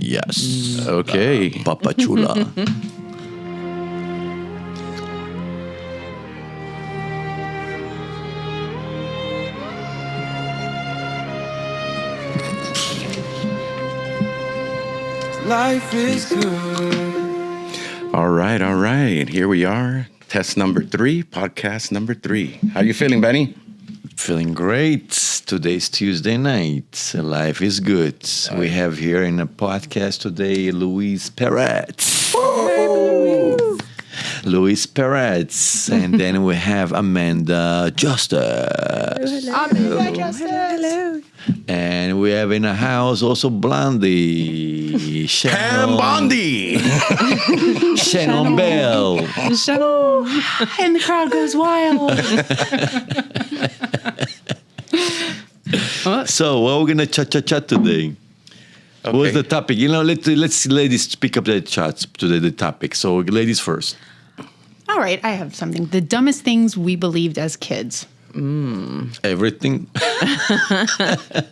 Yes. Okay. Papa Chula. Life is good. All right. Here we are. Test number 3, podcast number 3. How you feeling, Benny? Feeling great. Today's Tuesday night. Life is good. We have here in the podcast today Luis Perez. Luis Perez. And then we have Amanda Justice. Hello. And we have in the house also Blondie. Pam Bondi. Shannon Bell. And the crowd goes wild. So, what we're gonna chat today? Okay. What's the topic? Let's ladies pick up the chats today. The topic. So, ladies first. All right, I have something. The dumbest things we believed as kids. Everything.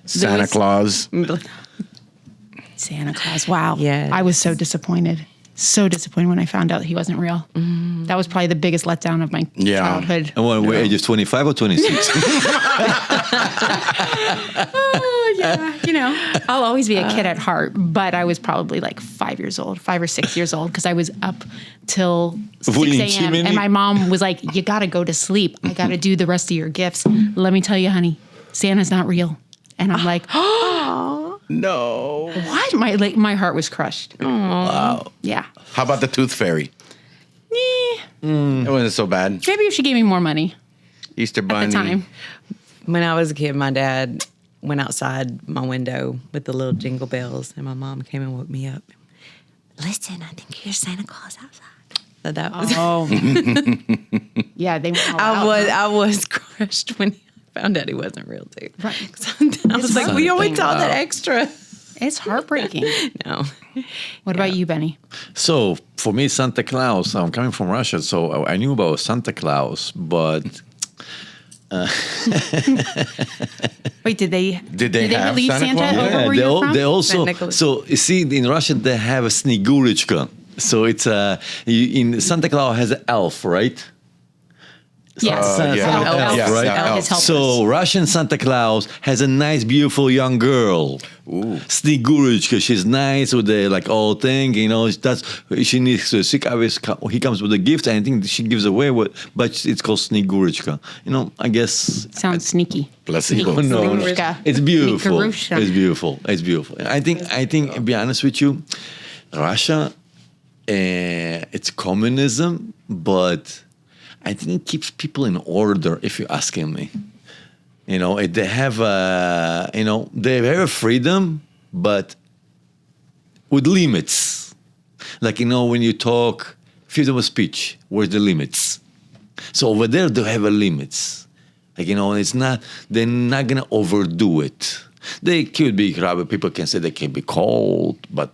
Santa Claus. Santa Claus. Wow. Yes. I was so disappointed. So disappointed when I found out he wasn't real. That was probably the biggest letdown of my childhood. And what, we're ages 25 or 26? Oh, yeah. I'll always be a kid at heart, but I was probably like 5 or 6 years old, because I was up till 6 a.m. And my mom was like, you got to go to sleep. I got to do the rest of your gifts. Let me tell you, honey, Santa's not real. And I'm like, oh, No. what? My heart was crushed. Wow. Yeah. How about the Tooth Fairy? It wasn't so bad. Maybe if she gave me more money Easter at Bunny. the time. When I was a kid, my dad went outside my window with the little jingle bells, and my mom came and woke me up. Listen, I think here's Santa Claus outside. So that was. Oh. Yeah, they went all out. I was crushed when I found out he wasn't real too. Right. I was like, we always saw that extra. It's heartbreaking. No. What about you, Benny? So, for me, Santa Claus, I'm coming from Russia, so I knew about Santa Claus, but Wait, did they have leave Santa Santa Claus? over where you're from? they also, Saint Nicholas. so you see, in Russia, they have a Snegurichka. So it's in Santa Claus has an elf, right? Yes. yeah. Elf, right? Yeah, Elf. So Russian Santa Claus has a nice, beautiful young girl. Ooh. Snegurichka, she's nice with the all thing, she needs to seek. He comes with a gift, and I think she gives away but it's called Snegurichka. I guess. Sounds sneaky. Placebo. Oh, no, Snegurishka. it's beautiful. Snegurishka. It's beautiful. It's beautiful. I think. To be honest with you, Russia, it's communism, but I think it keeps people in order. If you're asking me, they have they have a freedom, but with limits. Like when you talk freedom of speech, where's the limits? So over there they have a limits. It's not. They're not gonna overdo it. They could be. People can say they can be cold, but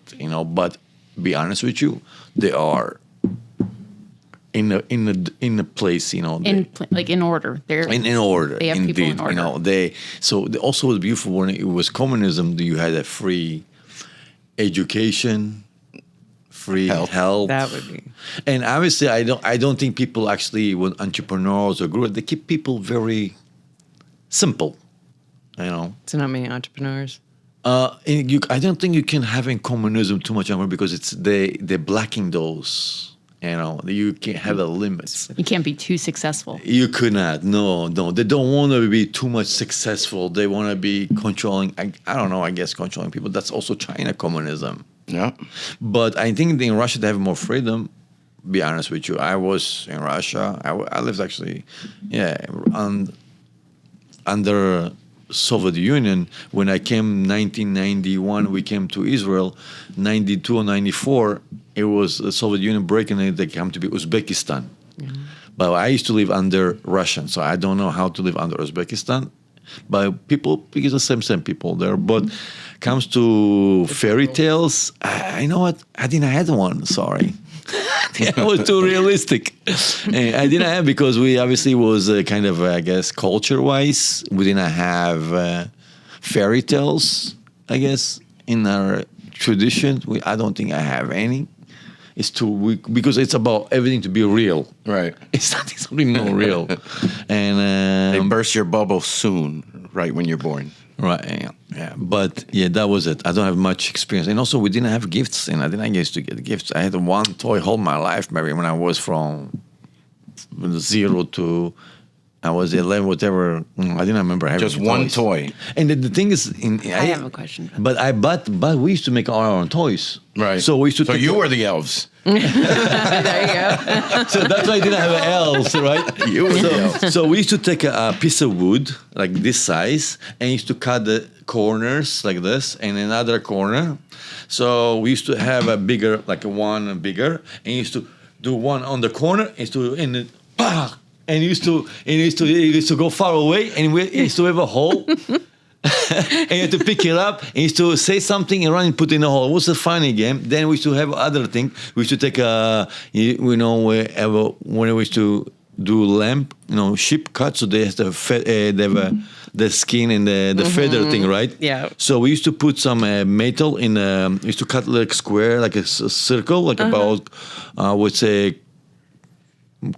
But be honest with you, they are. In a place, In order. They're in order. They have indeed, people in order. Also was beautiful when it was communism. You had a free education, free health. That would be. And obviously, I don't think people actually, when entrepreneurs or group, they keep people very simple. So not many entrepreneurs. I don't think you can have in communism too much because they're blocking those. You can't have a limit. You can't be too successful. You could not. No. They don't want to be too much successful. They want to be controlling. I don't know. I guess controlling people. That's also China communism. Yeah. But I think in Russia they have more freedom. Be honest with you. I was in Russia. I lived actually, under Soviet Union. When I came 1991, we came to Israel. 92 or 94, it was the Soviet Union breaking it. They came to be Uzbekistan. Mm-hmm. But I used to live under Russian, so I don't know how to live under Uzbekistan. But people, because the same people there. But comes to fairy tales, I know what, I didn't have one, sorry. I was too realistic. And I didn't have, because we obviously was kind of, I guess, culture-wise, we didn't have fairy tales, I guess. in our tradition. I don't think I have any. It's too weak because it's about everything to be real. Right. It's something not real. And They burst your bubble soon, right when you're born. right, yeah. But yeah, that was it. I don't have much experience, and also we didn't have gifts, and I didn't used to get gifts. I had one toy all my life, maybe when I was from 0 to I was 11, whatever. I didn't remember having Just one toys. toy. And the thing is, I have a question. But we used to make our own toys, Right. So we used to. So you were the elves. There you go. So that's why I didn't have elves, right? You were the elves. So we used to take a piece of wood like this size and used to cut the corners like this and another corner. So we used to have a bigger, like a one bigger, and used to do one on the corner, and used to go far away, and we used to have a hole. And you had to pick it up and used to say something and run and put it in a hole. It was a funny game. Then we used to have other thing. We used to take when we used to do lamb, sheep cut, so they have the skin and the feather thing, right? Yeah. So we used to put some metal in. We used to cut like square, like a circle, like about I would say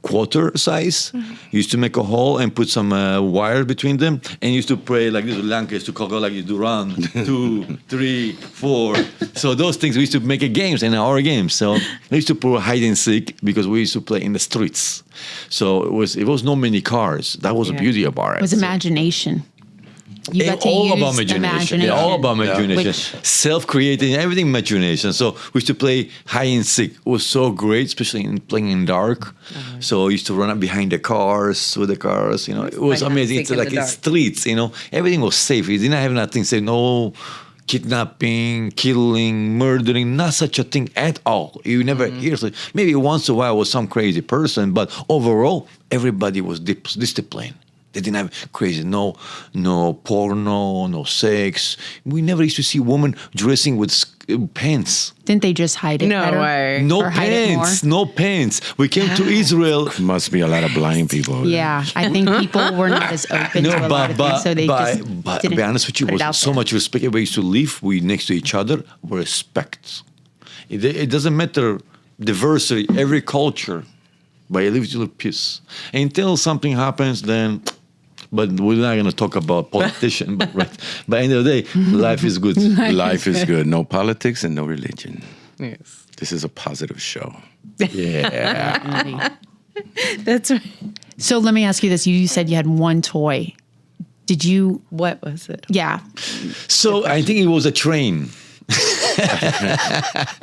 quarter size. Used to make a hole and put some wire between them, and used to play like this lankes to go like you do run 2, 3, 4. So those things we used to make a games in our games. So we used to put hide and seek because we used to play in the streets. So it was not many cars. That was the beauty of our. It was imagination. You got to all use about the imagination. Yeah, all about imagination. Self-creating, everything imagination. So we used to play hide and seek. It was so great, especially in playing in dark. So I used to run up behind the cars, with the cars. It was amazing. It's like in streets. Everything was safe. You didn't have nothing. Say no kidnapping, killing, murdering. Not such a thing at all. You never hear. So maybe once in a while was some crazy person, but overall everybody was disciplined. They didn't have crazy, no porno, no sex. We never used to see women dressing with pants. Didn't they just hide it No better? way. No Or hide it pants, no pants. We came to Israel. Must be a lot of blind people. Yeah, I think people were not as open to a lot of things, so they just but didn't to be honest with you, put it it out was so there. much respect. We used to live next to each other, respect. It doesn't matter diversity, every culture, but it lives with peace. Until something happens, then. But we're not going to talk about politician. But by the end of the day, life is good. Life is good. No politics and no religion. Yes. This is a positive show. Yeah. That's right. So let me ask you this. You said you had one toy. Did you? What was it? Yeah. So I think it was a train.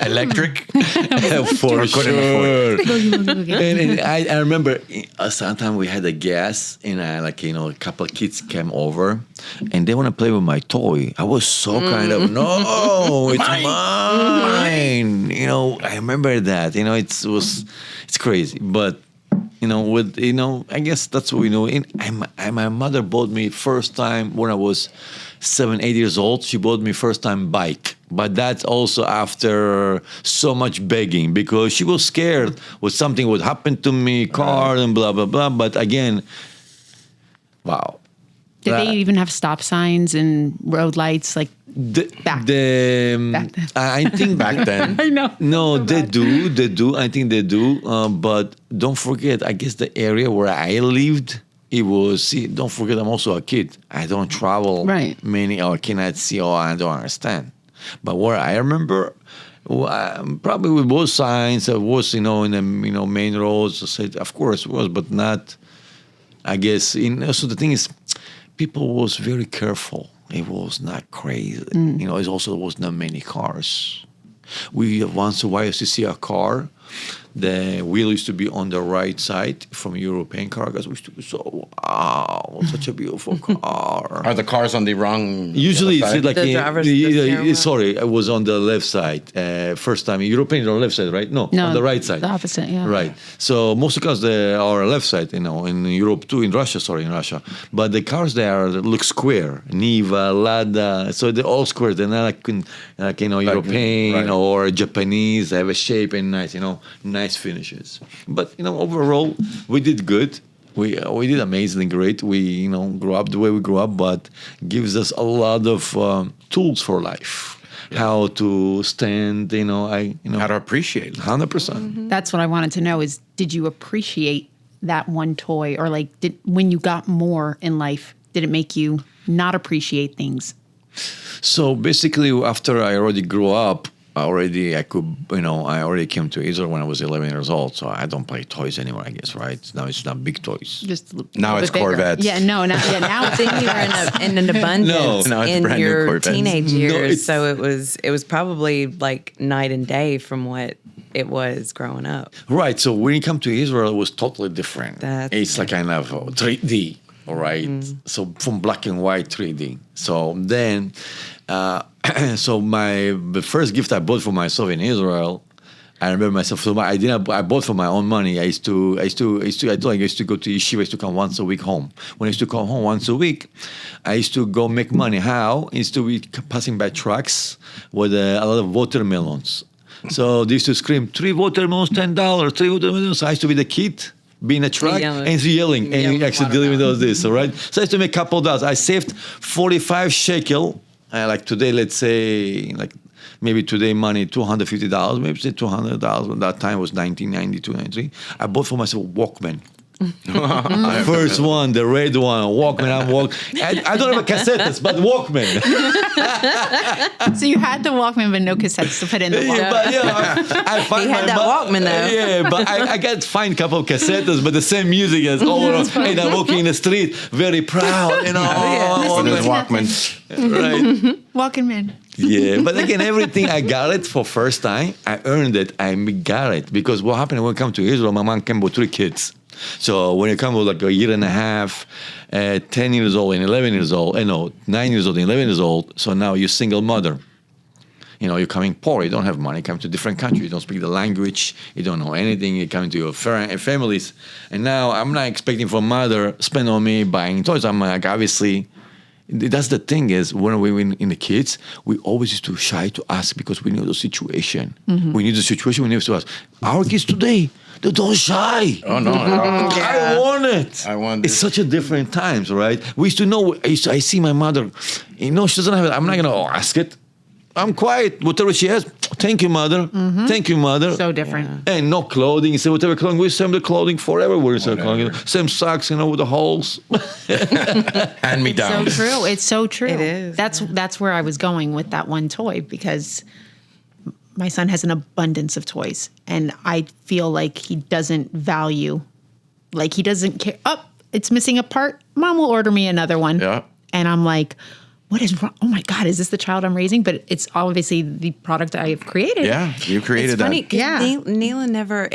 Electric? For sure. Okay. And I remember sometimes we had a gas and a couple of kids came over and they want to play with my toy. I was so kind of, no, it's mine. I remember that. It's crazy. But I guess that's what we know. My mother bought me first time when I was 7, 8 years old. She bought me first time bike, but that's also after so much begging because she was scared what something would happen to me, car and blah blah blah. But again, wow. Did they even have stop signs and road lights? Like back then. I think Back then. I know. No, they do. I think they do. But don't forget, I guess the area where I lived, it was, don't forget, I'm also a kid. I don't travel many, or cannot see, or I don't understand. But where I remember, probably with both signs, it was, in the, main roads, of course it was, but not, I guess, so the thing is, people was very careful. It was not crazy. It also was not many cars. We once in a while used to see a car. The wheel used to be on the right side from European car because we used to be so, wow, such a beautiful car. Are the cars on the wrong Usually side? it's like The driver's the sorry, I was on the left side. First time European on the left side, right? No, on the right side. The opposite, yeah. Right. So most of the cars they are left side, in Europe too, in Russia. But the cars there look square. Niva, Lada, so they're all square. They're not like European or Japanese. They have a shape and nice finishes. But overall, we did good. We did amazingly great. We grew up the way we grew up, but gives us a lot of tools for life. how to stand. How to appreciate it. 100%. That's what I wanted to know is, did you appreciate that one toy? Or like, when you got more in life, did it make you not appreciate things? So basically, after I already grew up, I already came to Israel when I was 11 years old. So I don't play toys anymore, I guess, right? Now it's not big toys. Just Now it's Corvettes. Yeah, no, now it's Then you were in an abundance No, it's in brand new your Corvettes. teenage No, years. So it was probably like night and day from what it was growing up. Right. So when you come to Israel, it was totally different. That's It's like kind of 3D, all right? So from black and white 3D. So then, the first gift I bought for myself in Israel, I remember myself. So I bought for my own money. I used to go to yeshiva. I used to come once a week home. When I used to come home once a week, I used to go make money. How? I used to be passing by trucks with a lot of watermelons. So they used to scream, 3 watermelons, $10, 3 watermelons. So I used to be the kid, be in a truck, and yelling, and actually dealing with all this, all right? So I used to make a couple of dollars. I saved 45 shekel, like today, let's say, like maybe today money, $250, maybe say $200. When that time was 1992, 93. I bought for myself a Walkman. First one, the red one, Walkman. I don't have a cassettes, but Walkman. So you had the Walkman, but no cassettes to put in the Walkman. I find He had that Walkman, though. Yeah, but I got to find a couple of cassettes, but the same music as all around. And I'm walking in the street, very proud, On his Walkman. right? Walking man. Yeah, but again, everything I got it for first time. I earned it. I got it because what happened when I come to Israel? My mom came with 3 kids. So when you come with like a year and a half, 10 years old and 11 years old, 9 years old and 11 years old. So now you're single mother. You're coming poor. You don't have money. You come to a different country. You don't speak the language. You don't know anything. You come to your families. And now I'm not expecting for mother spend on me buying toys. I'm like, obviously, that's the thing is when we were in the kids, we always used to shy to ask because we knew the situation. We knew the situation. We knew to ask. Our kids today, they don't shy. Oh, no. I want it. I want It's this. such a different times, right? We used to know. I see my mother. She doesn't have it. I'm not gonna ask it. I'm quiet. Whatever she has, thank you, mother. Thank you, mother. So different. And no clothing. So whatever clothing, we same the clothing forever. We're same clothing. Same socks, with the holes. Hand me down. So true. It's so true. It is, That's where I was going with that one toy because my son has an abundance of toys, and I feel like he doesn't value, like he doesn't care. Oh, it's missing a part. Mom will order me another one. Yeah. And I'm like, what is wrong? Oh my God, is this the child I'm raising? But it's obviously the product I have created. Yeah, you created It's funny that. 'cause Yeah. Neela never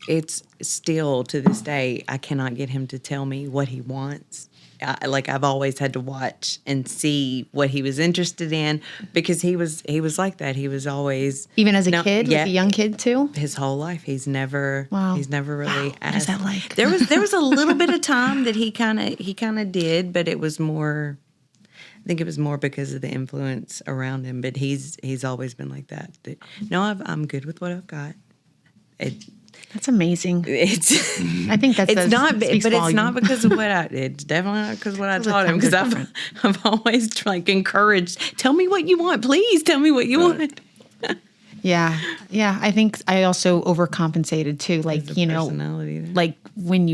it's still to this day I cannot get him to tell me what he wants. I've always had to watch and see what he was interested in because he was like that. He was always Even as a kid, yeah, like a young kid too. his whole life. He's never Wow. really Wow. asked. What is that like? There was a little bit of time that he kind of did, but it was more. I think it was more because of the influence around him. But he's always been like that. No, I'm good with what I've got. That's amazing. It's I think that's it's not, but speaks it's volume. not because of what it's definitely not because what I taught him. Because I've always encouraged. Tell me what you want, please. Tell me what you want. Yeah. I think I also overcompensated too. Like, Personality there. like when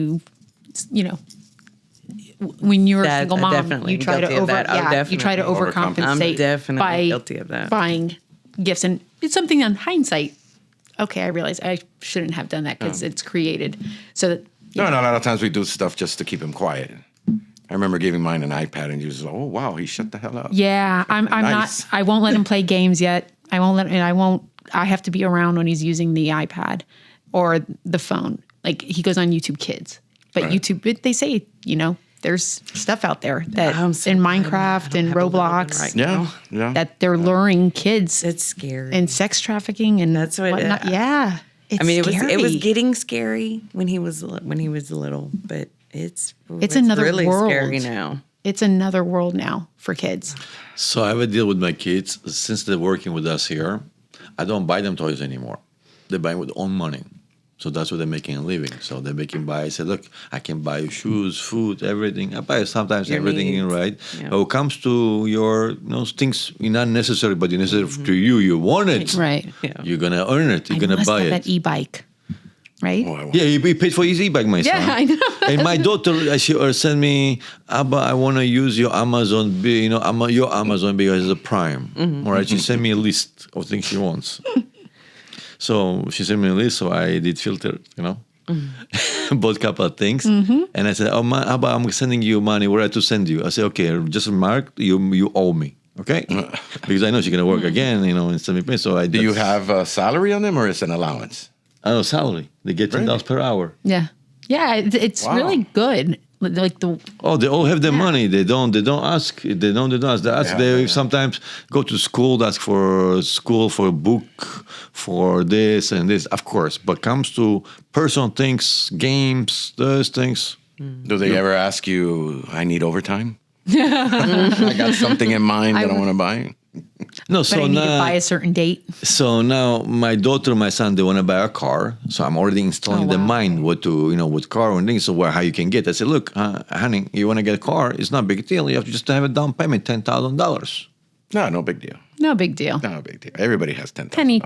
when you're a That- single I mom, definitely you try to guilty of that. I'm you try to definitely overcompensate. I'm definitely by guilty of that. Buying gifts, and it's something on hindsight. Okay, I realize I shouldn't have done that because it's created. So that No, a lot of times we do stuff just to keep him quiet. I remember giving mine an iPad and he was like, oh, wow, he shut the hell up. yeah, I'm Nice. not. I won't let him play games yet. I have to be around when he's using the iPad or the phone. Like he goes on YouTube Kids, but Right. YouTube, they say, there's stuff out there that I'm so in glad I Minecraft don't and have a little one Roblox right Yeah. that they're luring kids It's scary. and sex trafficking and That's what- whatnot. Yeah, it's I mean, scary. it was getting scary when he was little, but it's another really world. scary now. It's another world now for kids. So I have a deal with my kids. Since they're working with us here, I don't buy them toys anymore. They buy with their own money. So that's what they're making a living. So they can buy. I said, look, I can buy you shoes, food, everything. I buy sometimes Your everything, needs. right? Yeah. But when it comes to your things, not necessary, but necessary to you. You want it, Right. Yeah. You're gonna earn it. You're I gonna must buy have it. that e-bike, right? Oh, I want- Yeah, he paid for his e-bike, my son. Yeah, I know. And my daughter, she sent me, Abba, I want to use your Amazon, your Amazon because it's a Prime. All right, she sent me a list of things she wants. So she sent me a list, so I did filter, bought a couple of things. And I said, Abba, I'm sending you money. Where I to send you? I said, okay, just mark, you owe me. Okay? Because I know she's going to work again, and send me pay. So I Do you have a salary on them or is it an allowance? I know salary. They get $10 per hour. Yeah. Yeah, it's Wow. really good. Like Oh, they all have their money. They don't ask. They don't ask. They ask. They sometimes go to school, ask for school, for a book, for this and this, of course. But comes to personal things, games, those things. Do they ever ask you, I need overtime? I got something in mind that I want to buy. No, but so I need to now, buy a certain date. so now my daughter, my son, they want to buy a car. So I'm already installing the mind what car and things. So how you can get. I said, look, honey, you want to get a car? It's not a big deal. You have to just have a down payment, $10,000. No big deal. No big deal. No big deal. Everybody has $10,000. Penny,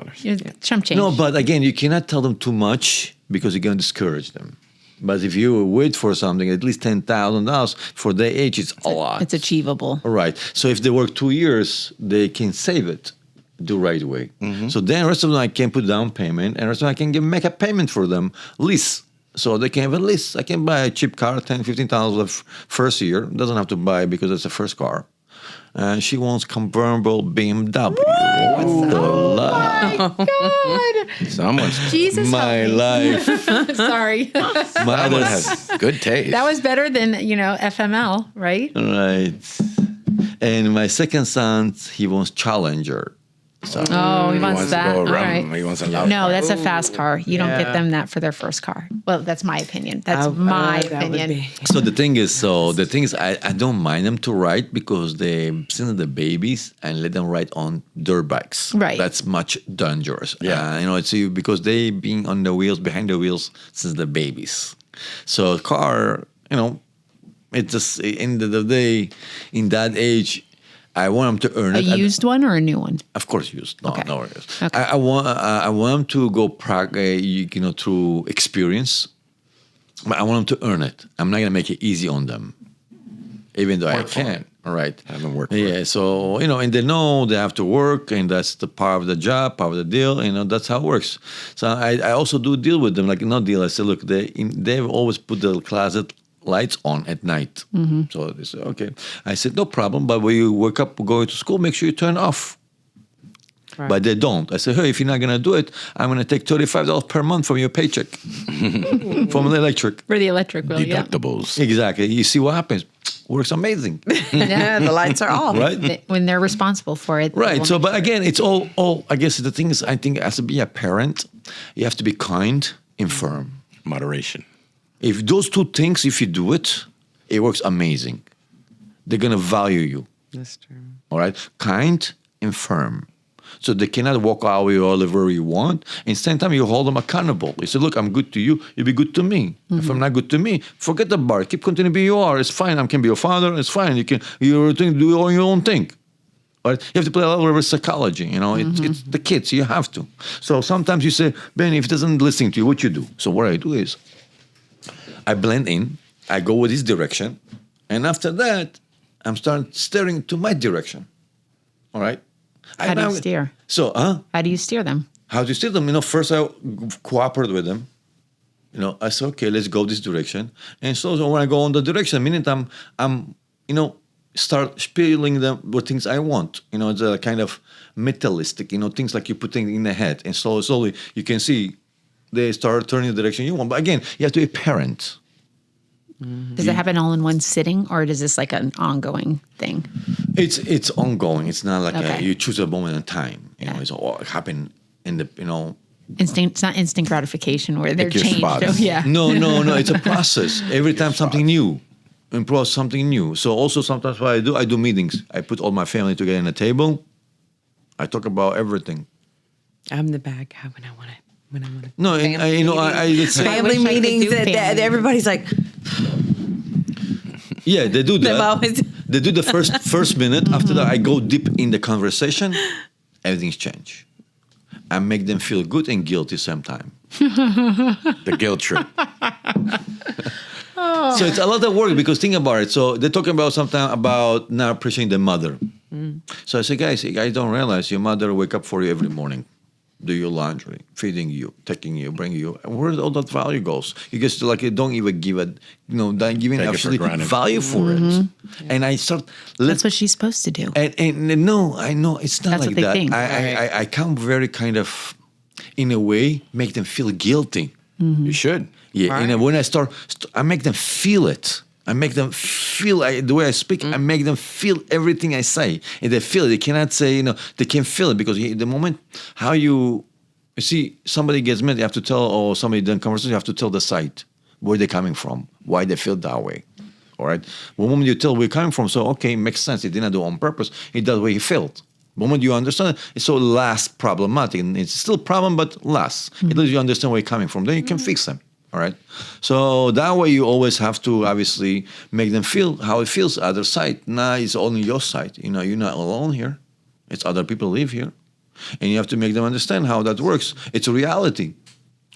chump change. No, but again, you cannot tell them too much because you're going to discourage them. But if you wait for something, at least $10,000 for their age, it's a lot. It's achievable. Right. So if they work 2 years, they can save it the right way. So then the rest of them I can put down payment, and the rest of them I can make a payment for them, lease. So they can have a lease. I can buy a cheap car, $10,000, $15,000 first year. Doesn't have to buy because it's the first car. And she wants convertible BMW. What the life? God. Someone's Jesus. My help me. life. Sorry. My someone other has good taste. That was better than, FML, right? Right. And my second son, he wants Challenger. So Oh, he wants to that. go All rum. right. He wants a loud No, car. that's a fast car. You don't get Yeah. them that for their first car. Well, that's my opinion. That's Oh, my that would opinion. be- So the thing is, I don't mind them to ride because they since the babies and let them ride on dirt bikes. Right. That's much dangerous. Yeah. It's because they being on the wheels, behind the wheels since the babies. So a car, it just end of the day, in that age, I want them to earn A it. used one or a new one? Of course, used. No, Okay. no worries. Okay. I want them to go through experience, but I want them to earn it. I'm not gonna make it easy on them, even though I Work for can. it. All right. Haven't worked for Yeah. So and they know they have to work, and that's the part of the job, part of the deal. That's how it works. So I also do deal with them, like not deal. I say, look, they've always put the closet lights on at night. So they said, okay. I said, no problem. But when you wake up going to school, make sure you turn off. Right. But they don't. I said, hey, if you're not going to do it, I'm going to take $35 per month from your paycheck from the electric. For the electric bill, yeah. Deductibles. Exactly. You see what happens? Works amazing. Yeah, the lights are off. Right? When they're responsible for it. Right. they'll So, make but sure. again, it's all, I guess the thing is, I think as to be a parent, you have to be kind and firm. Moderation. If those two things, if you do it, it works amazing. They're going to value you. That's true. All right? Kind and firm. So they cannot walk out with whatever you want. And same time, you hold them accountable. You say, look, I'm good to you. You be good to me. If I'm not good to me, forget the bar. Keep continuing to be you are. It's fine. I can be your father. It's fine. You can do all your own thing. Right? You have to play a little bit of psychology. It's the kids. You have to. So sometimes you say, Ben, if he doesn't listen to you, what you do? So what I do is I blend in. I go with his direction. And after that, I'm starting steering to my direction. All right? How do you steer? So, How do you steer them? how do you steer them? First I cooperate with them. I say, okay, let's go this direction. And so when I go on the direction, the minute I'm start spilling them with things I want. It's a kind of materialistic, things like you put things in the head. And slowly you can see they start turning the direction you want. But again, you have to be a parent. Does it happen all in one sitting, or is this like an ongoing thing? It's ongoing. It's not like Okay. you choose a moment in time. Yeah. It's all happen in the Instinct. It's not instant gratification where they're Pick your changed. spots. Oh, yeah. No. It's a process. Every time something new, improve something new. So also sometimes what I do meetings. I put all my family together in a table. I talk about everything. I'm the bad guy when I want to when I'm on No, and let's say, family wish I could meetings do that family. everybody's like, yeah, they do they've that. always, They do the first minute. After that, I go deep in the conversation. Everything's changed. I make them feel good and guilty same time. The guilt trip. So it's a lot of work because think about it. So they're talking about sometimes about not appreciating the mother. So I say, guys, you guys don't realize your mother wake up for you every morning, do your laundry, feeding you, taking you, bringing you. And where all that value goes? You just like you don't even give it, don't giving Take it for absolutely granted. value for it. And I start. That's what she's supposed to do. And no, I know it's not That's like what they that. think. I come very kind of, in a way, make them feel guilty. You should. Yeah, Right. and when I start, I make them feel it. I make them feel the way I speak. I make them feel everything I say, and they feel it. They cannot say, they can't feel it because the moment how you see somebody gets mad, you have to tell, or somebody done conversation, you have to tell the side where they're coming from, why they feel that way. All right. The moment you tell where you're coming from, so okay, makes sense. He didn't do it on purpose. He does what he felt. The moment you understand it, it's so less problematic, and it's still a problem, but less. At least you understand where you're coming from. Then you can fix them. All right. So that way you always have to obviously make them feel how it feels other side. Now it's only your side. You're not alone here. It's other people live here. And you have to make them understand how that works. It's a reality.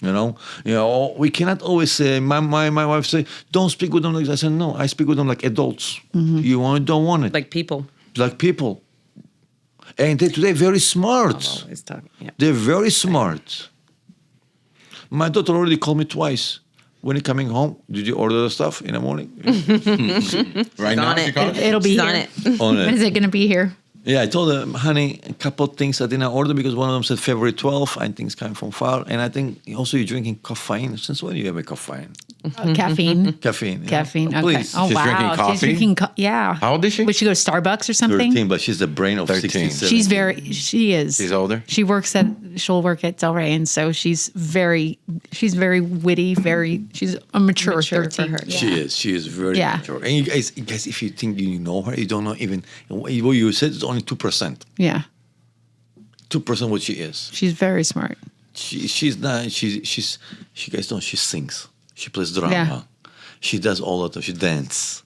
We cannot always say, my wife say, don't speak with them like that. I said, no, I speak with them like adults. You don't want it. like people. Like people. And they're very smart. Always talking. Yeah. They're very smart. My daughter already called me twice. When you're coming home, did you order the stuff in the morning? Right now, on it. she calls? It'll be She's here. on it. On When is it. it going to be here? Yeah, I told her, honey, a couple of things I didn't order because one of them said February 12th. I think it's coming from far. And I think also you're drinking caffeine. Since when do you have a caffeine? Caffeine. Caffeine. yeah. Caffeine. Okay. Please. Oh, She's wow. drinking coffee? She's drinking yeah. How old is she? Would she go to Starbucks or something? 13, but she's the brain of 13. 16, She 17. is. She's older? She'll work at Delray, and so she's very witty, she's a mature Mature for 13. her. Yeah. She is very Yeah. mature. And you guys, if you think you know her, you don't know even what you said is only 2%. Yeah. 2% what she is. She's very smart. She's not. She guys know she sings. She plays drama. Yeah. She does all of that. She dance.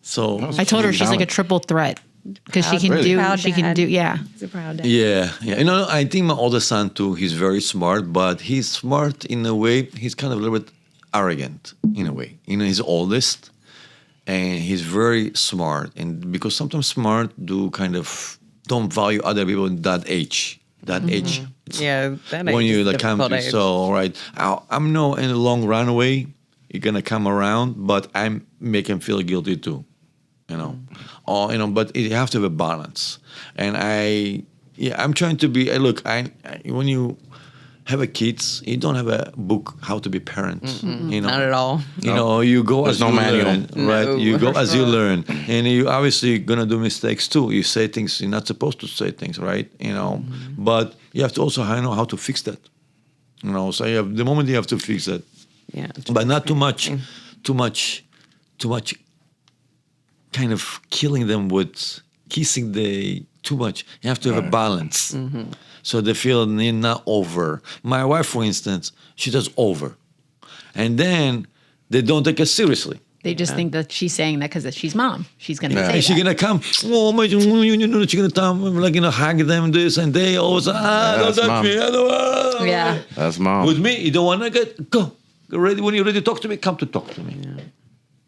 So I told her she's like a triple threat because she can Really? Proud she can dad. do yeah. He's a proud dad. yeah. I think my older son too. He's very smart, but he's smart in a way. He's kind of a little bit arrogant in a way. He's oldest, and he's very smart. And because sometimes smart do kind of don't value other people in that age. That age. Yeah, that When age you is like come difficult to, age. so all right, I'm no in the long runaway. You're gonna come around, but I'm make him feel guilty too, But you have to have a balance, and I'm trying to be. Look, when you have a kids, you don't have a book how to be parents. Not at all. You go There's as no you manual. learn, right? No. You go as you learn, and you obviously gonna do mistakes too. You say things you're not supposed to say things, right? But you have to also know how to fix that. So you have the moment you have to fix that, Yeah. but not too much, kind of killing them with kissing too much. You have to have a balance. So they feel they're not over. My wife, for instance, she does over. And then they don't take it seriously. They just think that she's saying that because she's mom. She's going to Yeah. say And she's that. going to come, oh, my, she's going to come, hug them, this, and they always, don't that's touch mom. me. I don't, Yeah. That's mom. With me, you don't want to go. Ready, when you're ready to talk to me, come to talk to me.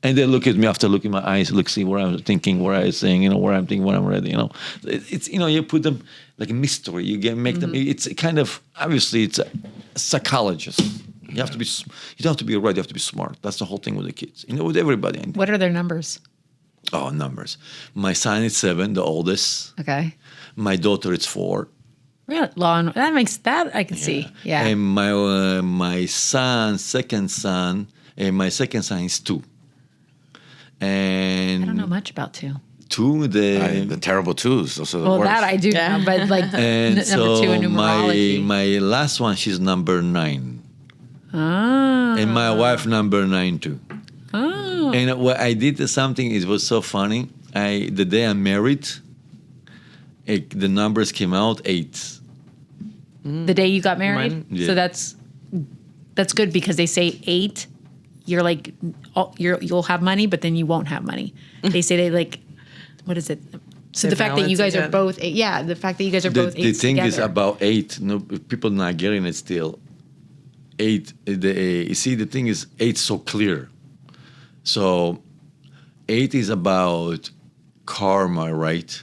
And they look at me after looking in my eyes, see what I'm thinking, what I'm saying, where I'm thinking, when I'm ready, It's, you put them like a mystery. You make them, it's kind of, obviously, it's a psychologist. You have to be, you don't have to be right, you have to be smart. That's the whole thing with the kids, with everybody. What are their numbers? Oh, numbers. My son is 7, the oldest. Okay. My daughter is 4. Really? That makes that I can see. Yeah. And my son, second son, and my second son is 2. And I don't know much about 2. 2, The terrible twos. Those are the Well, worst. that I do know, but like and number 2 in so numerology. my last one, she's number 9. Ah. And my wife number 9 too. Oh. And what I did something, it was so funny. The day I married, the numbers came out 8. The day you got married? Yeah. So that's that's good because they say 8, you're like, you'll have money, but then you won't have money. They say what is it? So They the fact that you balance guys each are both, the fact that you guys are both The 8s thing is together. about 8. No, people not getting it still. 8. You see, the thing is 8 so clear. So 8 is about karma, right?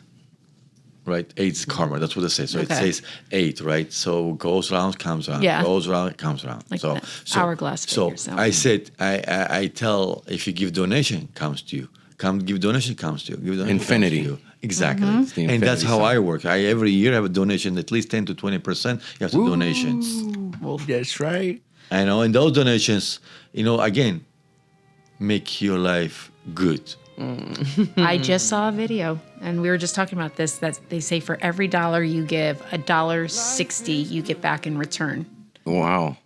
Right, 8 is karma. That's what they say. So it Okay. says 8, right? So goes around, comes around. Yeah. Goes around, comes around. Like so, the hourglass So figure, so. I said, I tell, if you give donation, comes to you. Come give donation, comes to you. Give donation, Infinity. comes to you. Exactly. Mm-hmm. It's the And that's infinity how sign. I work. I every year have a donation, at least 10 to 20%. You have to donations. That's right. I know, and those donations, again, make your life good. I just saw a video, and we were just talking about this, that they say for every dollar you give, $1.60 you get back in return. Wow.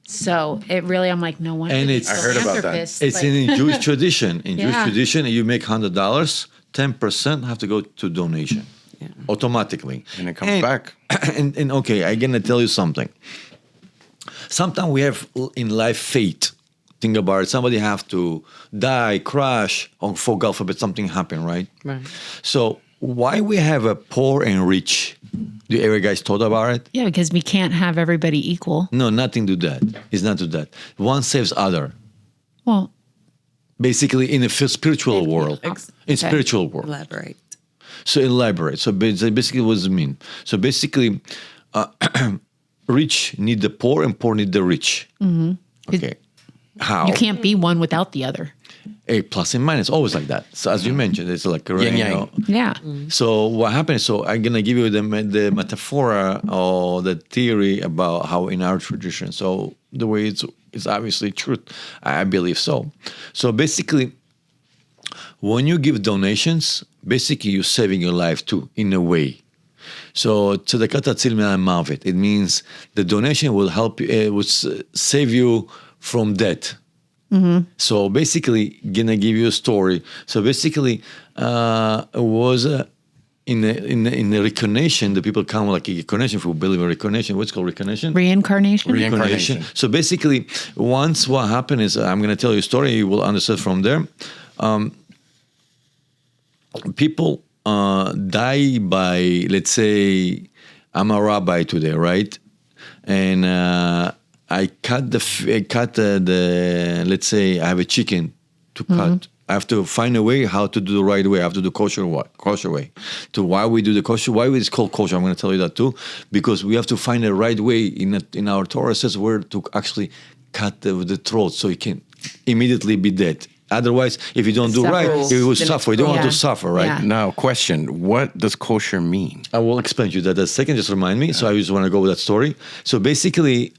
So it really, I'm like, no wonder. And these it's- I heard about that. philanthropists, It's in Jewish tradition. In Jewish Yeah. tradition, you make $100, 10% have to go to donation automatically. And it comes back. And okay, I'm going to tell you something. Sometimes we have in life fate. Think about it. Somebody have to die, crash, or for God forbid something happen, right? Right. So why we have a poor and rich? Do you ever guys thought about it? Yeah, because we can't have everybody equal. No, nothing to that. It's not to that. One saves other. Well, Basically, in the spiritual world. In Okay. spiritual world. Elaborate. So elaborate. So basically, what does it mean? So basically, rich need the poor and poor need the rich. Mm-hmm. Okay. How? you can't be one without the other. A plus and minus, always like that. So as you mentioned, it's like a Yin yang. Yeah. So what happens? So I'm gonna give you the metaphor or the theory about how in our tradition. So the way it's obviously truth. I believe so. So basically, when you give donations, basically you're saving your life too, in a way. So tzedakah tatzil me'al mavet. It means the donation will help you. It will save you from death. So basically, gonna give you a story. So basically, it was in the reincarnation. The people come like a reincarnation. If we believe in reincarnation, what's called reincarnation? Reincarnation? Reincarnation. So basically, once what happened is, I'm gonna tell you a story. You will understand from there. People die by, let's say, I'm a rabbi today, right? And I cut the let's say I have a chicken to cut. I have to find a way how to do the right way. I have to do kosher way. To why we do the kosher? Why it's called kosher? I'm going to tell you that too, because we have to find the right way. In our Torah says where to actually cut the throat so you can immediately be dead. Otherwise, if you don't do Suffer. right, you will Then suffer. You don't want to Yeah. suffer, right? Yeah. Now, question: what does kosher mean? I will explain to you that a second. Just remind me. So I just want to go with that story. So basically,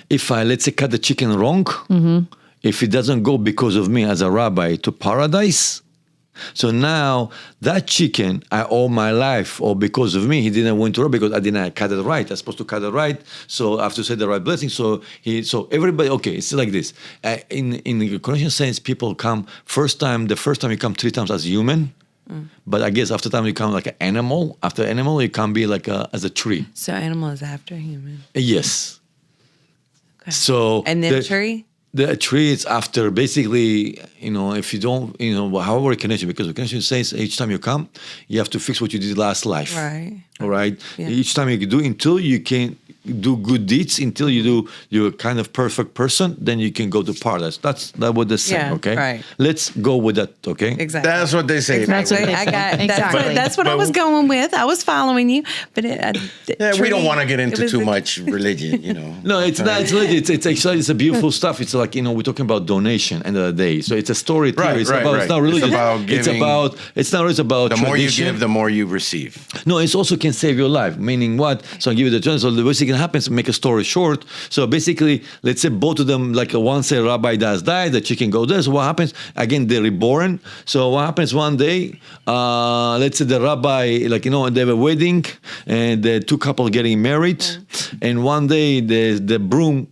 if I, let's say, cut the chicken wrong, if it doesn't go because of me as a rabbi to paradise, so now that chicken I owe my life, or because of me he didn't went to because I didn't cut it right. I'm supposed to cut it right, so I have to say the right blessing. So everybody, okay, it's like this. In the Christian sense, people come the first time you come 3 times as human. But I guess after time you come like an animal. After animal, you can be like as a tree. So animal is after human. Yes. Okay. So And then tree? The tree is after basically, if you don't, however recognition, because recognition says each time you come, you have to fix what you did last life. Right. All right. Yeah. Each time you do until you can do good deeds, until you're a kind of perfect person, then you can go to paradise. That's what they say. Yeah, Okay. right. Let's go with that. Okay. Exactly. That's what they say. That's what they I say. got Exactly. that's what I was going with. I was following you, but We don't want to get into too much religion, No, it's not. It's legit. It's actually it's a beautiful stuff. It's like we're talking about donation end of the day. So it's a story theory. Right, It's right, about. right. It's not religion. It's about giving. It's not. It's about The more you tradition. give, the more you receive. No, it also can save your life. Meaning what? So I'll give you the chance. So the worst thing can happen is make a story short. So basically, let's say both of them, like one say rabbi does die, the chicken goes there. So what happens? Again, they're reborn. So what happens one day? Let's say the rabbi, they have a wedding and the 2 couples getting married, and one day the groom,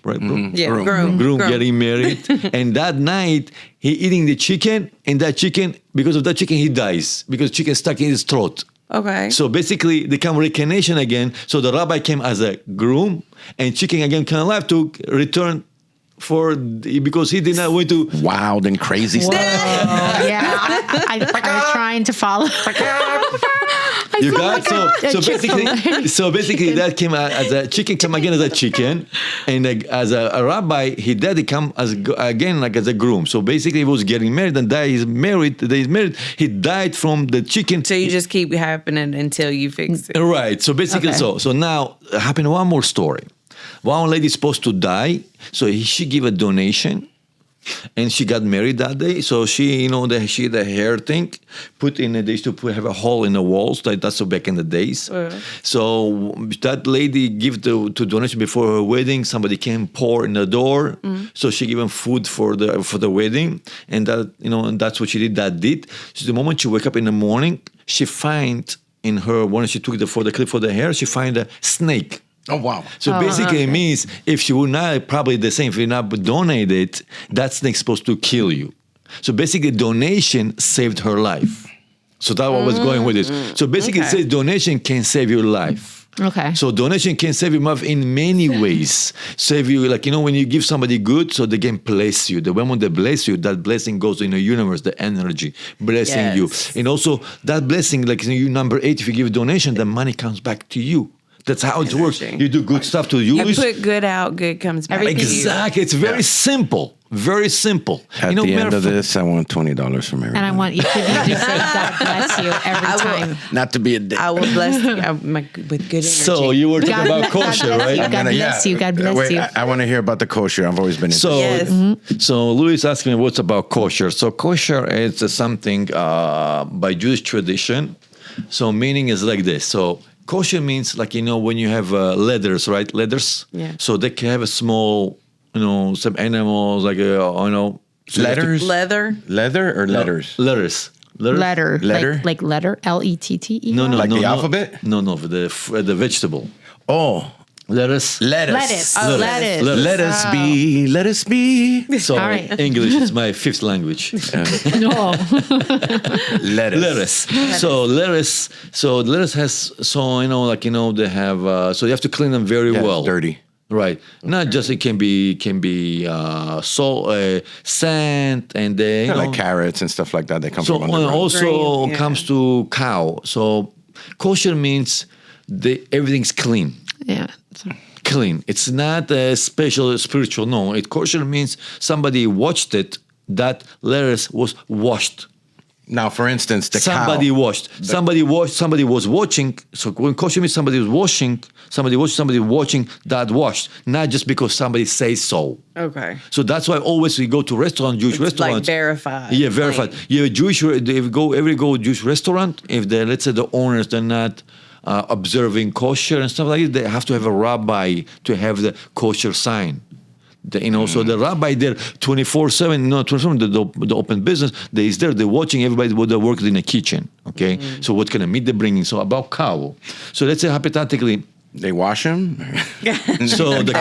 right? Yeah, Groom groom. getting married, and that night he eating the chicken, and that chicken, because of that chicken, he dies because chicken stuck in his throat. Okay. So basically, they come reincarnation again. So the rabbi came as a groom, and chicken again came alive to return because he did not want to. Wild and crazy stuff. Yeah. I was trying to follow. You got so basically that came as a chicken come again as a chicken, and as a rabbi he come as again like as a groom. So basically he was getting married and he's married. He died from the chicken. So you just keep happening until you fix it. Right. So basically, Okay. so now happened one more story. One lady is supposed to die, so she gave a donation, and she got married that day. So she, the hair thing, they used to have a hole in the walls. That's back in the days. So that lady gave to donation before her wedding. Somebody came pour in the door, so she gave him food for the wedding, and and that's what she did. So the moment she wake up in the morning, she find in her when she took the clip for the hair, she find a snake. Oh, wow. So basically, it means if she would not, probably the same, if you not donate it, that snake's supposed to kill you. So basically, donation saved her life. So that's what was going with this. So basically, it says donation can save your life. Okay. So donation can save your life in many ways. Save you, when you give somebody good, so they can bless you. The moment they bless you, that blessing goes in the universe, the energy blessing you. And also that blessing, you number 8, if you give a donation, the money comes back to you. That's how it works. You do good stuff to you. You put good out, good comes back. Exactly. It's very simple. Very simple. At the end of this, I want $20 from everybody. And I want each of you to say God bless you every time. Not to be a dick. I will bless you with good energy. So you were talking about kosher, right? God bless you. God bless you. I want to hear about the kosher. I've always been into So Louis asked me what's about kosher. So kosher is something by Jewish tradition. So meaning is like this. So kosher means when you have leathers, right? Leathers. Yeah. So they can have a small, some animals letters. Leather or letters? Letters. Letter. Letter? Like letter. L-E-T-T-E? No. Like the alphabet? No, the vegetable. Oh, Lettuce. Lettuce. Oh, lettuce. Let us be. Let us be. So All right. English is my 5th language. No. Lettuce. So lettuce has they have so you have to clean them very well. It's dirty. Right. Not just it can be salt, sand, and Like carrots and stuff like that. They come so from underground. also Green, comes to cow. So kosher means everything's clean. Yeah. Clean. It's not a special spiritual. No, kosher means somebody watched it. That lettuce was washed. Now, for instance, Somebody cow. washed. Somebody was watching. So when kosher means somebody was washing, somebody watching that washed, not just because somebody says so. Okay. So that's why always we go to Jewish restaurants. Like verified. Yeah, verified. Clean. You have a Jewish. If you go Jewish restaurant, if let's say the owners they're not observing kosher and stuff like that, they have to have a rabbi to have the kosher sign. So the rabbi there 24/7, no 24/7, the open business, they're there, they're watching everybody what they work in the kitchen. Okay, so what kind of meat they're bringing. So about cow. So let's say hypothetically. They wash them? So the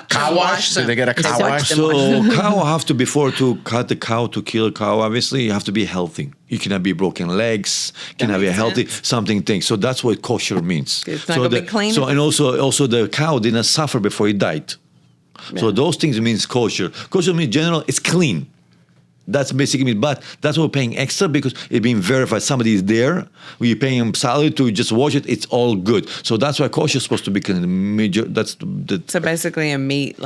Cow wash? Do they get a cow wash? So cow have to, before to cut the cow, to kill a cow, obviously, you have to be healthy. You cannot be broken legs, cannot be healthy, something things. So that's what kosher means. It's not gonna be clean. So, and also the cow did not suffer before he died. So those things means kosher. Kosher means general, it's clean. That's basically mean, but that's what we're paying extra because it's being verified. Somebody is there. We're paying them salary to just watch it. It's all good. So that's why kosher is supposed to be major. That's So basically, a meat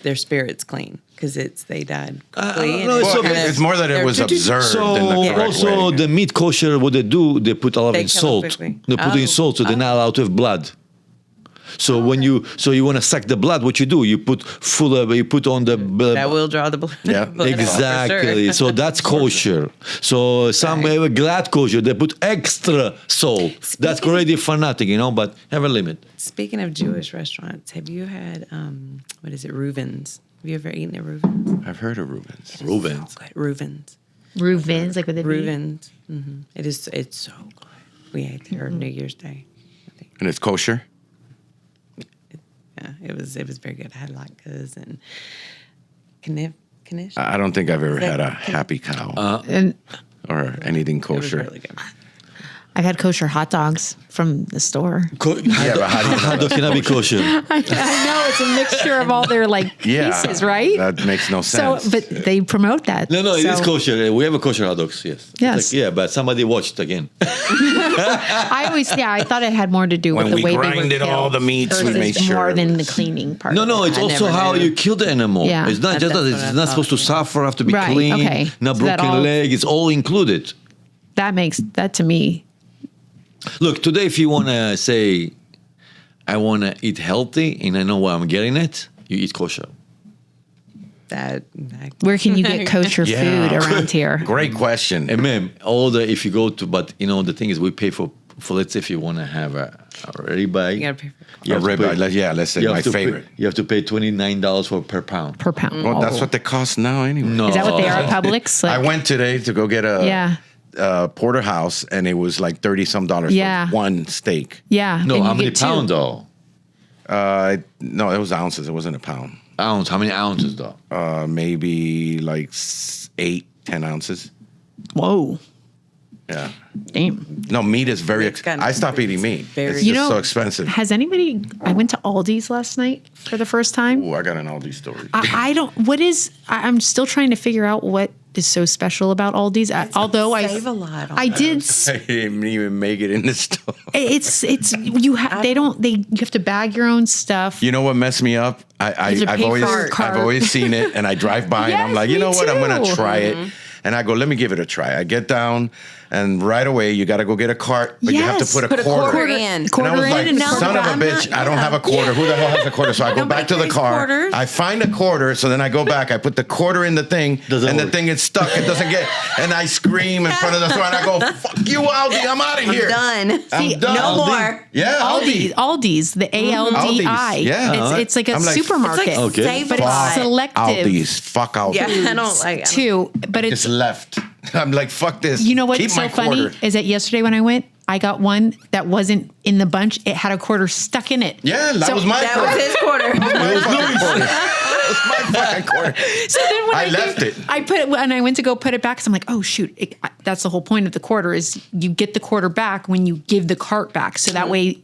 their spirit's clean because they died quickly. no, It's more that it was observed So in the correct also way. the meat kosher, what they do, they put a lot They in kill it salt. quickly. They put in salt, so they're not allowed to have blood. So when you want to suck the blood, what you do? You put on the That will draw the blood. Yeah, blood out, for exactly. sure. So that's kosher. So some have a glad kosher, they put extra salt. That's already fanatic, but have a limit. Speaking of Jewish restaurants, have you had Reuven's? Have you ever eaten at Reuven's? I've heard of Reuben's. Reuven's. Good. Reuven's. Reuven's, like with the Reuven's. It's so good. We ate there New Year's Day. I think. And it's kosher? Yeah, it was very good. I had latkes and knish. I don't think I've ever had a happy cow And or anything It was kosher. really good. I've had kosher hot dogs from the store. Yeah, but Hot dog cannot be kosher. I know it's a mixture of all their like pieces, right? That makes no So, sense. but they promote that. No, it is So kosher. We have a kosher hot dogs, yes. Yes. Like, yeah, but somebody watched again. I thought it had more to do with When the we way they were grinded all killed the meats, we versus made sure more it than the was- cleaning part. No, of it. it's I also never how knew. you kill the animal. Yeah. It's not just That's that. what It's I not thought. supposed to suffer, have to be Right, clean, okay. not So that broken all- leg. It's all included. That makes that to me. Look, today, if you want to say, I want to eat healthy and I know where I'm getting it, you eat kosher. Where can you get kosher Yeah. food around here? Great question. And ma'am, if you go to, but the thing is, we pay for let's say if you want to have a ribeye. You gotta pay for you A have to ribeye, pay- let's say you my have to pay- favorite. you have to pay $29 per pound. Per pound. Well, that's Oh. what they cost now anyway. No. Is that what they are at Publix? I went today to go get Yeah. a porterhouse, and it was like $30-some Yeah. for one steak. Yeah. No, and how you many get two. pounds though? No, it was ounces. It wasn't a pound. Ounce. How many ounces though? Maybe like 8-10 ounces. Whoa. Yeah. Damn. No, meat is very. It's gotten- I stopped eating meat. very- It's You just know, so expensive. Has anybody? I went to Aldi's last night for the first time. Ooh, I got an Aldi story. I don't. What is? I'm still trying to figure out what is so special about Aldi's. Although I save a lot on I did. I didn't even make it in the store. It's you have. They don't. They you have to bag your own stuff. You know what messed me up? There's a I've pay always for cart. I've always seen it, and I drive by, and I'm Yes, like, you me know what? I'm gonna too. try it, and I go, let me give it a try. I get down, and right away you got to go get a cart, but you have to Yes. put a Put a quarter. quarter in. And I was like, and son of a I'm bitch, not- I don't have a quarter. Who the hell has a quarter? So I go Nobody back to the pays car. quarters. I find a quarter, so then I go back. I put the quarter in the thing, Doesn't and the work. thing is stuck. It doesn't get. And I scream in front of the store, and I go, "Fuck you, Aldi! I'm out of here. Done. I'm See, done. No Aldi. more. Yeah, Aldi. Aldi's, the ALDI. Aldi's, yeah. It's like a I'm like, supermarket, It's like Okay. save but a it's lot. selective Aldi's. Fuck Aldi. Yeah, I don't like too. But Just it's left. I'm like, fuck this. you know what's Keep so my funny quarter. is that yesterday when I went, I got one that wasn't in the bunch. It had a quarter stuck in it. Yeah, that So was my That quarter. was his quarter. My fucking quarter. That was my fucking quarter. So then when I I, left gave- it. I put it when I went to go put it back. So I'm like, oh shoot, that's the whole point of the quarter is you get the quarter back when you give the cart back. So that way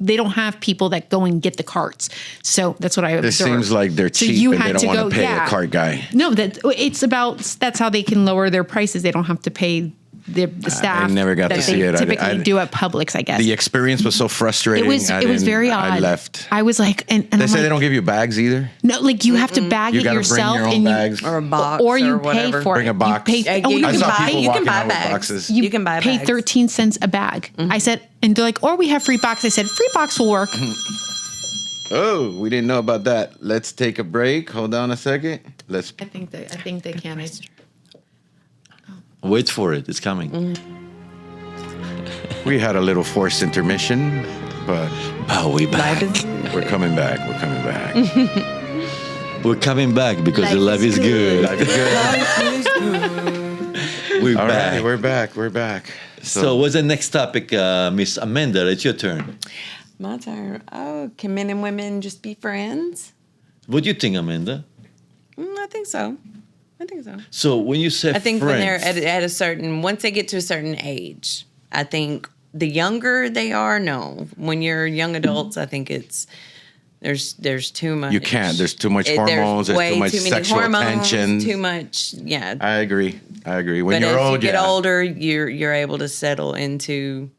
they don't have people that go and get the carts. So that's what I observed. It seems like they're So cheap you and they had don't to want to go- pay yeah. a cart guy. No, that's how they can lower their prices. They don't have to pay the staff. never got that to they see it. Typically do at Publix, I guess. The experience was so frustrating. it was very odd. I left. I was like, and They I'm say like, they don't give you bags either. no, like you have to bag You it gotta bring yourself your own and bags. Or a box or you or pay whatever. for Bring it. a box. You pay, Yeah, you you I can saw buy- people you can walking buy out with bags. boxes. You can buy pay bags. 13 cents a bag. I said, and they're like, or we have free box. I said, free box will work. Oh, we didn't know about that. Let's take a break. Hold on a second. Let's. I think they can. Wait for it. It's coming. We had a little forced intermission, but Oh, we back. we're coming back. We're coming back. We're coming back because the Life life is is good. Life is good. We're All back. right, we're back. We're back. So, what's the next topic, Miss Amanda? It's your turn. My turn. Oh, can men and women just be friends? What do you think, Amanda? I think so. So, when you say I think friends, when they're at a certain, once they get to a certain age, I think the younger they are, no. When you're young adults, I think there's too much. You can't. There's too much hormones. There's way too much many sexual hormones, tension. Too much, yeah. I agree. When But you're as old, you get yeah. older, you're able to settle into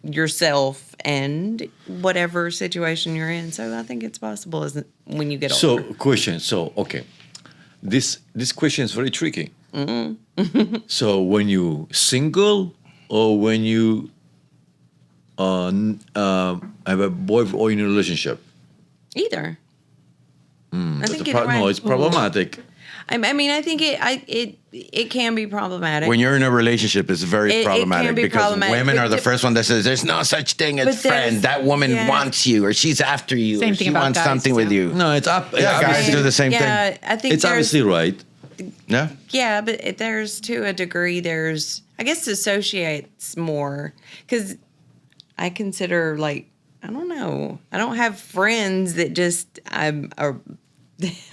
yourself and whatever situation you're in. So I think it's possible as when you get older. So, question. So, okay, this question is very tricky. So, when you single or when you have a boyfriend or in a relationship? Either. I think No, either way. it's problematic. I mean, I think it can be problematic. When you're in a relationship, it's very It can problematic be because problematic, women but are the the- first one that says there's no such thing But as friend. there's- That woman yeah. wants you, or she's after you, Same or thing she about wants guys, something with too. you. No, it's up. Yeah, guys do the same thing. Yeah, I think It's there's, obviously right. Yeah. yeah, but there's to a degree. There's, I guess, associates more because I consider like I don't know. I don't have friends that just I'm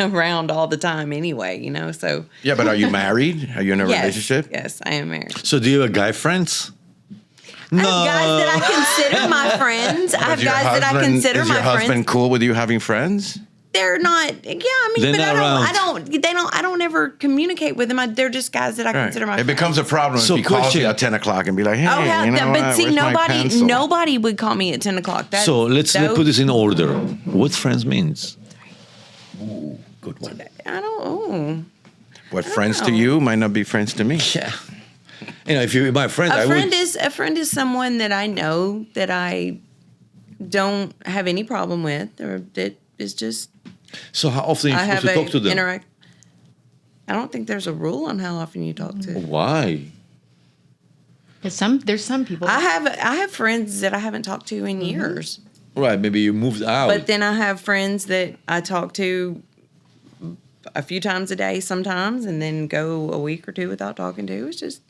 around all the time anyway. You know, so Yeah, but are you married? Are you in a yes, relationship? Yes, I am married. So, do you have guy friends? I have guys that I consider my friends. I have guys that I consider is my your husband friends. cool with you having friends? They're not. Yeah, I mean, They're but not I don't ever communicate with them. They're just guys that I consider my It friends. becomes a problem So if he calls question. you at 10 o'clock and be like, hey, Oh, hell, you know but what? see, Where's my pencil? nobody would call me at 10 o'clock. So let's put this in order. What friends means? Good one. I don't. Oh. What friends to know. you might not be friends to me. Yeah. You know, if you're my friend, I would. A friend is someone that I know that I don't have any problem with, or that is just So how often are I you have supposed to talk to them? interact. I don't think there's a rule on how often you talk to. Why? There's some people. I have friends that I haven't talked to in years, Right, maybe you moved out. but then I have friends that I talk to a few times a day sometimes, and then go a week or two without talking to. It's just,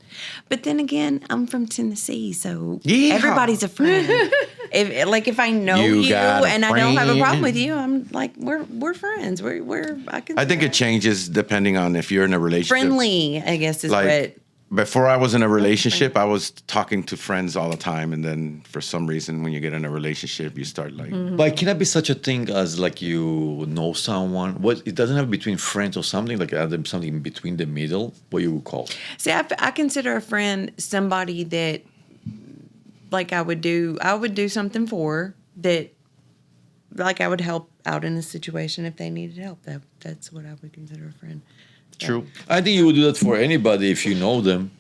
but then again, I'm from Tennessee, so Yeah. everybody's a friend. if I know You you got a and I don't have a problem friend. with you, I'm like we're friends. I think it changes depending on if you're in a relationship. friendly, I guess is Like, what. before I was in a relationship, I was talking to friends all the time. And then for some reason, when you get in a relationship, you start like, But can that be such a thing as like you know someone? What it doesn't have between friends or something like something between the middle. What you would call? See, I consider a friend somebody that, like, I would do something for, that, like, I would help out in a situation if they needed help. That's what I would consider a friend. true. I think you would do that for anybody if you know them.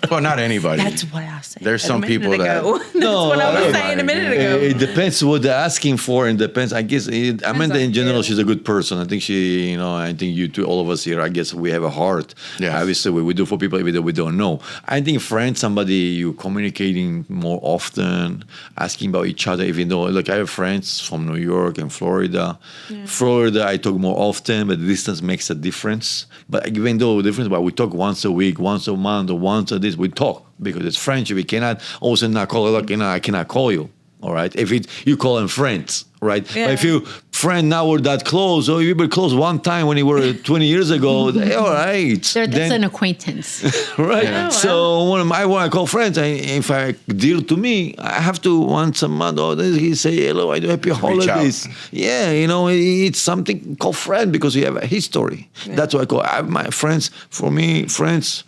Well, not anybody. That's what I said. There's some a minute people that- ago. That's what I was saying a minute ago. It depends what they're asking for, and depends. I guess Amanda in general, she's a good person. I think she, I think you two, all of us here, I guess we have a heart. Yeah. Obviously, we do for people even though we don't know. I think friends, somebody you communicating more often, asking about each other, even though like I have friends from New York and Florida. Florida, I talk more often, but the distance makes a difference. But even though the difference, but we talk once a week, once a month, or once a this, we talk because it's friendship. We cannot also not call like I cannot call you. All right, if you call them friends, right? Yeah. But if you friend now we're that close, or you were close one time when you were 20 years ago, all right. That's an acquaintance. Right. Yeah. So when I want to call friends, if I dear to me, I have to once a month. Or he say hello, I do happy holidays. Yeah, it's something called friend because you have a history. That's why I have my friends. For me, friends.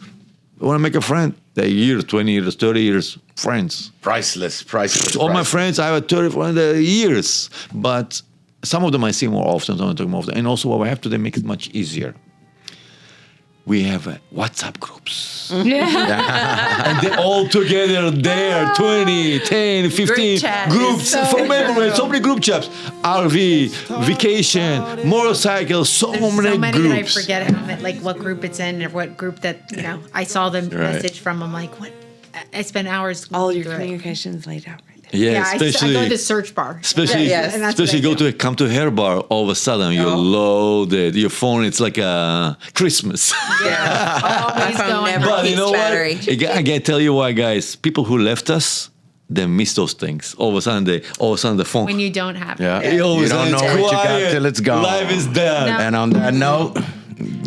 I want to make a friend. They're years, 20 years, 30 years, friends. Priceless. All my friends, I have 30 for years, but some of them I see more often, some of them more often. And also what we have to make it much easier. We have WhatsApp groups. And they're all together there, 20, 10, 15 Group chat groups is so for memory. So many group chats. RV, vacation, motorcycle, so There's many so many groups. that I forget what group it's in or what group that I saw the message from. I'm like, what? I spent hours. All your through it. communications laid out right there. Yeah, Yeah, I especially go to the search bar. Especially, Yes. And that's what especially I do. come to hair bar. All of a sudden, you're loaded. Your phone, it's like a Christmas. Yeah. Always phone going. never But you keeps know battery. what? I gotta tell you why, guys. People who left us, they miss those things. All of a sudden, the phone. When you don't have Yeah. it. All of a You sudden don't know it's what you got quiet. till it's gone. Life is done. No. And on that note,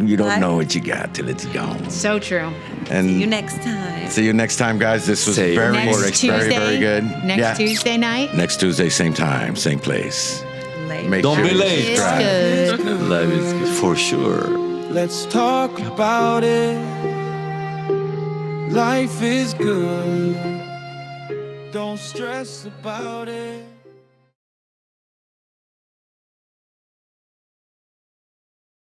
you don't Bye. know what you got till it's gone. So true. And See you next time. see you next time, guys. This was Say very, Next Tuesday. very good. Next Tuesday night. Next Tuesday, same time, same place. Later. Make Don't sure be you late. It's subscribe. good. Life is good for sure. Let's talk about it. Life is good. Don't stress about it.